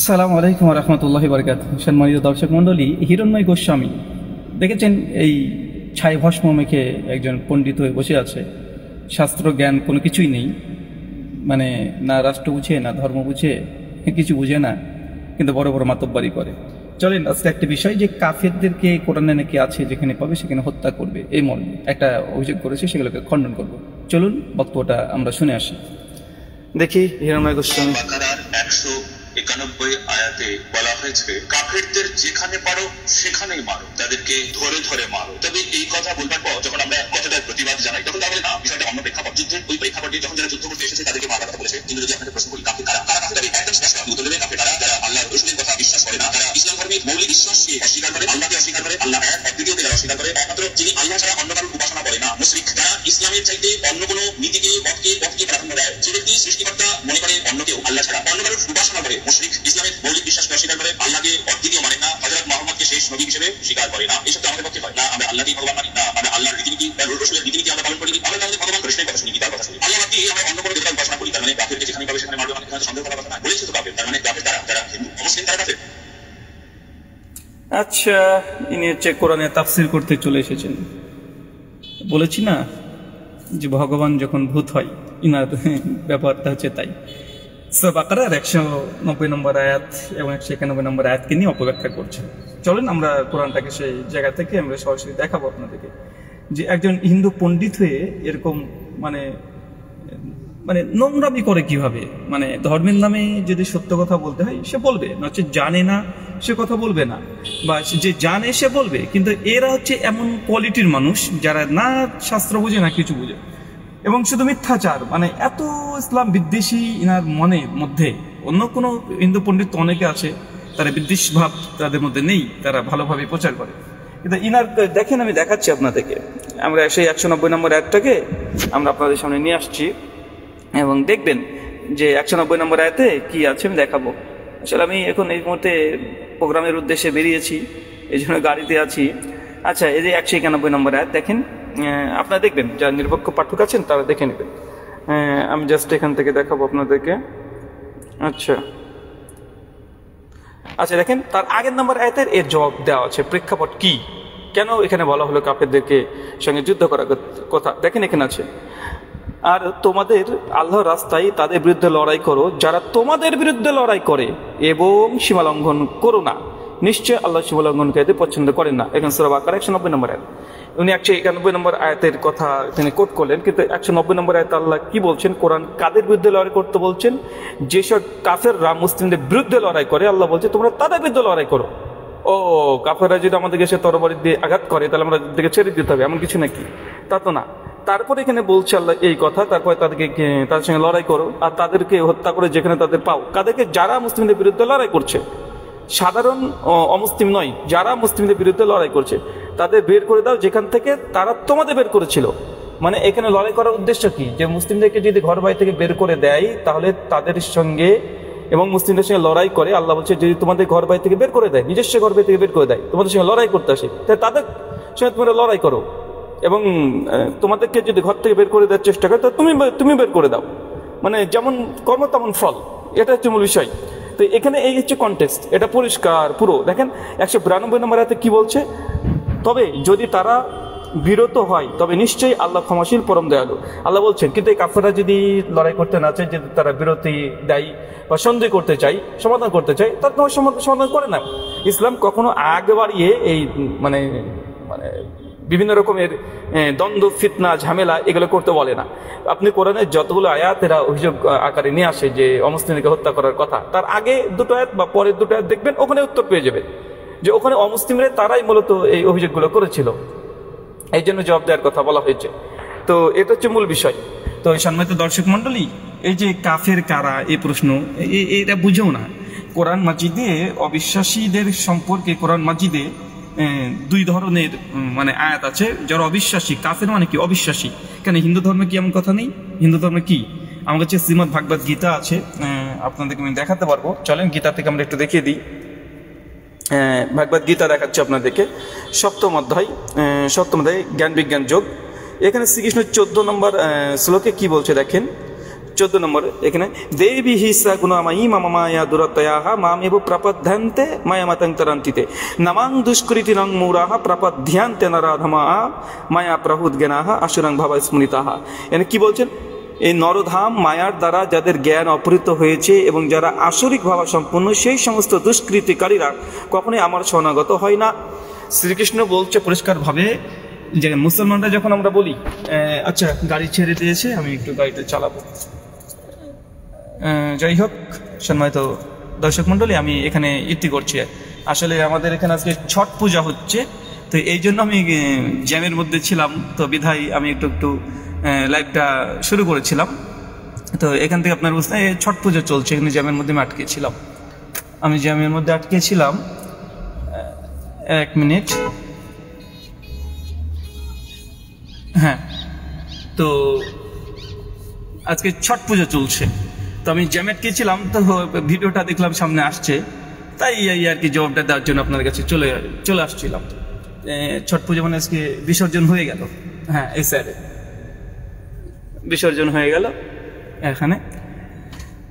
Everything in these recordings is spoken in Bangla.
আসসালামু আলাইকুম রহমতুল্লাহি বারাকাতুহু। সম্মানিত দর্শক মণ্ডলী, হিরণ্ময় গোস্বামী দেখেছেন এই ছাই ভস্ম মেখে একজন পণ্ডিত হয়ে বসে আছে। শাস্ত্র জ্ঞান কোনো কিছুই নেই, মানে না রাষ্ট্র বুঝে না ধর্ম বুঝে, কিছু বুঝে না, কিন্তু বড় বড় মাতব্বারি করে। চলেন আজকে একটা বিষয়, যে কাফেরদেরকে কোরআনে নাকি আছে যেখানে পাবে সেখানে হত্যা করবে, এই মর্মে একটা অভিযোগ করেছে, সেগুলোকে খণ্ডন করব। চলুন বক্তব্যটা আমরা শুনে আসি। দেখি হিরণ্ময় গোস্বামী। 91 আয়াতে বলা হয়েছে, কাফেরদের যেখানে পারো সেখানেই মারো, তাদেরকে ধরে ধরে মারো। তবে এই কথা বলবার পর যখন আমরা কথাটার প্রতিবাদ জানাই, তখন তাহলে না, বিষয়টা অন্য প্রেক্ষাপট। যুদ্ধের ওই প্রেক্ষাপটে যখন যারা যুদ্ধ করতে এসেছে তাদেরকে মারার কথা বলেছে। কিন্তু যদি আপনাকে প্রশ্ন করি কাফের কারা, কারা কাফের দাবি, একদম স্পষ্ট উত্তর দেবে, কাফের কারা যারা আল্লাহর রাসূলের কথা বিশ্বাস করে না, তারা ইসলাম ধর্মের মৌলিক বিশ্বাসকে অস্বীকার করে, আল্লাহকে অস্বীকার করে, আল্লাহ এক দ্বিতীয়কে যারা অস্বীকার করে, একমাত্র যিনি আল্লাহ ছাড়া অন্য কারোর উপাসনা করে না, মুশরিক, যারা ইসলামের চাইতে অন্য কোনো নীতিকে মতকে প্রাধান্য দেয়, যে ব্যক্তি সৃষ্টিকর্তা মনে করে অন্যকেও আল্লাহ ছাড়া অন্য কারোর উপাসনা করে, মুশরিক, ইসলামের মৌলিক বিশ্বাসকে অস্বীকার করে, আল্লাহকে অদ্বিতীয় মানে না, হযরত মুহাম্মদকে শেষ নবী হিসেবে স্বীকার করে না, এসব তো আমাদের পক্ষে হয় না। আমরা আল্লাহকেই ভগবান মানি না, আমরা আল্লাহর রীতিনীতি বা রাসূলের রীতিনীতি আমরা পালন করি, আমরা তাহলে ভগবান কৃষ্ণের কথা শুনি, গীতার কথা শুনি, আল্লাহ বাদ দিয়ে আমরা অন্য কোনো দেবতার উপাসনা করি। তার মানে কাফেরকে যেখানে পাবে সেখানে মারবে, মানে এখানে সন্দেহ করার কথা না। বলেছে তো কাফের, তার মানে কাফের তারা যারা হিন্দু মুসলিম তারা কাফের। আচ্ছা, ইনি হচ্ছে কোরআনে তাফসির করতে চলে এসেছেন। বলেছি না যে ভগবান যখন ভূত হয়, ইনার ব্যাপারটা হচ্ছে তাই। সূরা বাকারার 190 নম্বর আয়াত এবং 191 নম্বর আয়াতকে নিয়ে অপব্যাখ্যা করছে। চলেন আমরা কোরআনটাকে সেই জায়গা থেকে আমরা সরাসরি দেখাবো আপনাদেরকে, যে একজন হিন্দু পণ্ডিত হয়ে এরকম মানে মানে নোংরামি করে কিভাবে। মানে ধর্মের নামে যদি সত্য কথা বলতে হয় সে বলবে, নচেৎ জানে না সে কথা বলবে না, বা যে জানে সে বলবে। কিন্তু এরা হচ্ছে এমন কোয়ালিটির মানুষ যারা না শাস্ত্র বুঝে না কিছু বুঝে, এবং শুধু মিথ্যাচার, মানে এত ইসলাম বিদ্বেষী ইনার মনের মধ্যে। অন্য কোনো হিন্দু পণ্ডিত অনেকে আছে, তারা বিদ্বেষ ভাব তাদের মধ্যে নেই, তারা ভালোভাবে প্রচার করে। কিন্তু ইনার দেখেন, আমি দেখাচ্ছি আপনাদেরকে। আমরা সেই 190 নম্বর আয়াতটাকে আমরা আপনাদের সামনে নিয়ে আসছি, এবং দেখবেন যে 190 নম্বর আয়াতে কি আছে আমি দেখাবো। আসলে আমি এখন এই মুহূর্তে প্রোগ্রামের উদ্দেশ্যে বেরিয়েছি, এই জন্য গাড়িতে আছি। আচ্ছা, এই যে 191 নম্বর আয়াত দেখেন, আপনারা দেখবেন, যারা নিরপেক্ষ পাঠক আছেন তারা দেখে নেবেন। আমি জাস্ট এখান থেকে দেখাবো আপনাদেরকে। আচ্ছা আচ্ছা, দেখেন তার আগের নম্বর আয়াতের এর জবাব দেওয়া আছে, প্রেক্ষাপট কি, কেন এখানে বলা হলো কাফেরদেরকে সঙ্গে যুদ্ধ করার কথা। দেখেন এখানে আছে, আর তোমাদের আল্লাহর রাস্তায় তাদের বিরুদ্ধে লড়াই করো যারা তোমাদের বিরুদ্ধে লড়াই করে, এবং সীমা লঙ্ঘন করো না, নিশ্চয় আল্লাহ সীমা লঙ্ঘনকারীদের পছন্দ করেন না। এখন সূরা বাকারা 190 নম্বর আয়াত, উনি 191 নম্বর আয়াতের কথা তিনি কোট করলেন। কিন্তু 190 নম্বর আয়াতে আল্লাহ কি বলছেন, কোরআন কাদের বিরুদ্ধে লড়াই করতে বলছেন? যেসব কাফেররা মুসলিমদের বিরুদ্ধে লড়াই করে, আল্লাহ বলছে তোমরা তাদের বিরুদ্ধে লড়াই করো। ও কাফেররা যদি আমাদেরকে সে তরবারি দিয়ে আঘাত করে তাহলে আমরা দিকে ছেড়ে দিতে হবে, এমন কিছু নাকি? তা তো না। তারপরে এখানে বলছে আল্লাহ এই কথা, তারপরে তাদেরকে তাদের সঙ্গে লড়াই করো, আর তাদেরকে হত্যা করে যেখানে তাদের পাও। কাদেরকে? যারা মুসলিমদের বিরুদ্ধে লড়াই করছে, সাধারণ অমুসলিম নয়, যারা মুসলিমদের বিরুদ্ধে লড়াই করছে তাদের বের করে দাও যেখান থেকে তারা তোমাদের বের করেছিল। মানে এখানে লড়াই করার উদ্দেশ্য কি? যে মুসলিমদেরকে যদি ঘর বাড়ি থেকে বের করে দেয় তাহলে তাদের সঙ্গে এবং মুসলিমদের সঙ্গে লড়াই করে, আল্লাহ বলছে যদি তোমাদের ঘর বাড়ি থেকে বের করে দেয়, নিজস্ব ঘর বাড়ি থেকে বের করে দেয়, তোমাদের সঙ্গে লড়াই করতে আসে, তাহলে তাদের সঙ্গে তোমরা লড়াই করো। এবং তোমাদেরকে যদি ঘর থেকে বের করে দেওয়ার চেষ্টা করে তা তুমি বের করে দাও। মানে যেমন কর্ম তেমন ফল, এটা হচ্ছে মূল বিষয়। তো এখানে এই হচ্ছে কনটেক্সট, এটা পরিষ্কার পুরো। দেখেন 192 নম্বর আয়াতে কি বলছে, তবে যদি তারা বিরত হয় তবে নিশ্চয়ই আল্লাহ ক্ষমাশীল পরম দয়ালু। আল্লাহ বলছেন, কিন্তু এই কাফেররা যদি লড়াই করতে না চায়, যদি তারা বিরতি দেয় বা সন্দেহ করতে চায়, সমাধান করতে চায়, তার তোমার সমাধান করে না। ইসলাম কখনো আগে বাড়িয়ে এই মানে মানে বিভিন্ন রকমের দ্বন্দ্ব, ফিতনা, ঝামেলা এগুলো করতে বলে না। আপনি কোরআনের যতগুলো আয়াত এরা অভিযোগ আকারে নিয়ে আসে যে অমুসলিমকে হত্যা করার কথা, তার আগে দুটো আয়াত বা পরের দুটো আয়াত দেখবেন, ওখানে উত্তর পেয়ে যাবেন যে ওখানে অমুসলিমরা তারাই মূলত এই অভিযোগগুলো করেছিল, এই জন্য জবাব দেওয়ার কথা বলা হয়েছে। তো এটা হচ্ছে মূল বিষয়। তো সম্মানিত দর্শক মন্ডলী, এই যে কাফের কারা এই প্রশ্ন, এটা বুঝেও না। কোরআন মাজিদে অবিশ্বাসীদের সম্পর্কে কোরআন মাজিদে দুই ধরনের মানে আয়াত আছে। যারা অবিশ্বাসী, কাফের মানে কি? অবিশ্বাসী। কেন হিন্দু ধর্মে কি এমন কথা নেই? হিন্দু ধর্মে কি? আমার কাছে শ্রীমদ্ ভাগবত গীতা আছে, আপনাদেরকে আমি দেখাতে পারবো। চলেন গীতা থেকে আমরা একটু দেখিয়ে দিই। ভাগবত গীতা দেখাচ্ছে আপনাদেরকে, সপ্তম অধ্যায় জ্ঞান বিজ্ঞান যোগ। এখানে শ্রীকৃষ্ণ 14 নম্বর শ্লোকে কি বলছে দেখেন, 14 নম্বরে এখানে দেবী হিসা গুণামায়ী মামা মায়া দুরতয়াহ মামেব প্রপদ্যন্তে মায়ামাতং তরন্তিতে নমাং দুষ্কৃতিরং মূরাহ প্রপদ্যান্তে নরাধমা মায়া প্রহুদ্জ্ঞানাহ আসুরং ভাব স্মৃতাহ। এখানে কি বলছেন? এই নরধাম মায়ার দ্বারা যাদের জ্ঞান অপহৃত হয়েছে এবং যারা আসরিক ভাবা সম্পন্ন, সেই সমস্ত দুষ্কৃতিকারীরা কখনোই আমার শরণাগত হয় না। শ্রীকৃষ্ণ বলছে পরিষ্কারভাবে যে মুসলমানরা যখন আমরা বলি আচ্ছা গাড়ি ছেড়ে দিয়েছে, আমি একটু গাড়িটা চালাবো। যাই হোক, সম্মানিত দর্শক মণ্ডলী, আমি এখানে ইতি করছি। আসলে আমাদের এখানে আজকে ছট পূজা হচ্ছে, তো এই জন্য আমি জ্যামের মধ্যে ছিলাম, তো বিধায় আমি একটু লাইভটা শুরু করেছিলাম। তো এখান থেকে আপনার বুঝতে ছট পুজো চলছে, এখানে জ্যামের মধ্যে আমি আটকেছিলাম। এক মিনিট। হ্যাঁ, তো আজকে ছট পুজো চলছে, তো আমি জ্যামে আটকেছিলাম, তো ভিডিওটা দেখলাম সামনে আসছে, তাই এই আর কি জবাবটা দেওয়ার জন্য আপনার কাছে চলে আসছিলাম। ছট পুজো মানে আজকে বিসর্জন হয়ে গেল। হ্যাঁ, এই সাইডে বিসর্জন হয়ে গেল এখানে।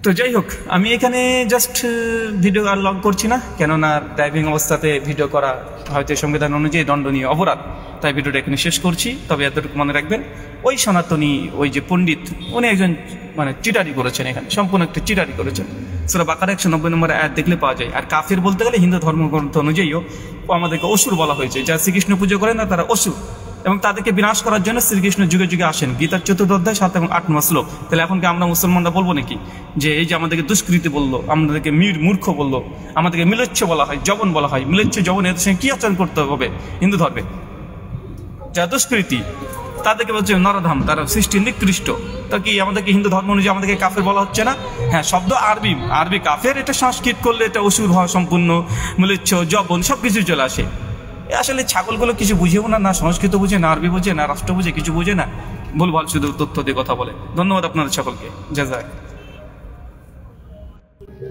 তো যাই হোক, আমি এখানে জাস্ট ভিডিও আর লগ করছি না, কেননা ড্রাইভিং অবস্থাতে ভিডিও করা হয়তো সংবিধান অনুযায়ী দণ্ডনীয় অপরাধ, তাই ভিডিওটা এখানে শেষ করছি। তবে এতটুকু মনে রাখবেন, ওই সনাতনী ওই যে পণ্ডিত, উনি একজন মানে চিটারি করেছেন, এখানে সম্পূর্ণ একটা চিটারি করেছেন। সূরা বাকারা 190 নম্বর আয়াত দেখলে পাওয়া যায়। আর কাফির বলতে গেলে হিন্দু ধর্মগ্রন্থ অনুযায়ীও আমাদেরকে অসুর বলা হয়েছে। যারা শ্রীকৃষ্ণ পুজো করেন না তারা অসুর, এবং তাদেরকে বিনাশ করার জন্য শ্রীকৃষ্ণ যুগে যুগে আসেন। গীতার 4th অধ্যায় 7 এবং 8 নম্বর শ্লোক। তাহলে এখন কি আমরা মুসলমানরা বলবো নাকি যে এই যে আমাদেরকে দুষ্কৃতি বললো, আমাদেরকে মূর্খ বললো, আমাদেরকে মিলেচ্ছ বলা হয়, জবন বলা হয়, মিলেচ্ছ জবন, এর সঙ্গে কি আচরণ করতে হবে হিন্দু ধর্মে? যা দুষ্কৃতি তাদেরকে বলছে নরধাম, তারা সৃষ্টি নিকৃষ্ট। তা কি আমাদেরকে হিন্দু ধর্ম অনুযায়ী আমাদেরকে কাফের বলা হচ্ছে না? হ্যাঁ, শব্দ আরবি কাফের, এটা সংস্কৃত করলে এটা অসুর হওয়া সম্পূর্ণ, মিলেচ্ছ জবন সব কিছু চলে আসে। আসলে ছাগলগুলো কিছু বুঝেও না সংস্কৃত বুঝে, না আরবি বুঝে, না রাষ্ট্র বুঝে, কিছু বুঝে না, ভুলভাল শুধু তথ্য দিয়ে কথা বলে। ধন্যবাদ আপনাদের সকলকে। জাযাক।